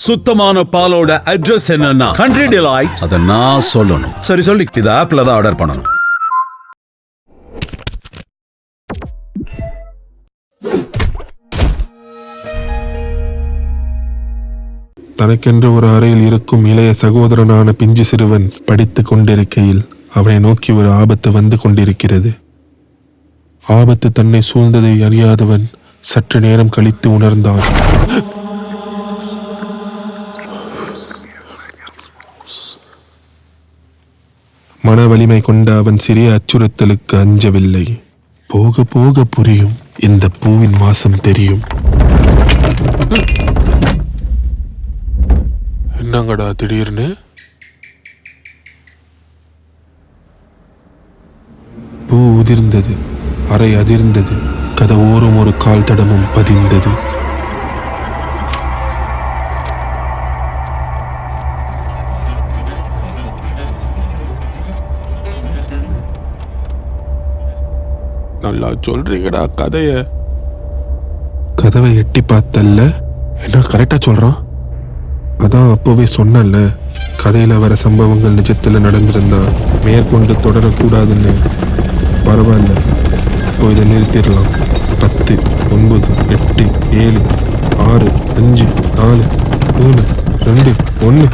சுத்தமான பாலோட அட்ரஸ் என்னன்னா கண்ட்ரி டிலைட். அத நான் சொல்லணும். சரி சொல்லி இது ஆப்ல தான் ஆர்டர் பண்ணணும். தனக்கென்று ஒரு அறையில் இருக்கும் இளைய சகோதரனான பிஞ்சு சிறுவன் படித்துக் கொண்டிருக்கையில் அவனை நோக்கி ஒரு ஆபத்து வந்து கொண்டிருக்கிறது. ஆபத்து தன்னை சூழ்ந்ததை அறியாதவன் சற்று நேரம் கழித்து உணர்ந்தான். மன வலிமை கொண்ட அவன் சிறிய அச்சுறுத்தலுக்கு அஞ்சவில்லை. போக போக புரியும், இந்த பூவின் வாசம் தெரியும். என்னங்கடா திடீர்னு? பூ உதிர்ந்தது, அறை அதிர்ந்தது, கதவோரம் ஒரு கால் தடமும் பதிந்தது. நல்லா சொல்றீங்கடா கதைய. கதவை எட்டி பார்த்தல்ல, என்ன கரெக்டா சொல்றான்? அதான் அப்போவே சொன்னல, கதையில வர சம்பவங்கள் நிஜத்துல நடந்திருந்தா மேற்கொண்டு தொடரக்கூடாதுன்னு. பரவாயில்ல, இப்போ இதை நிறுத்திடலாம். 10, 9, 8, 7, 6, 5, 4, 3, 2, 1.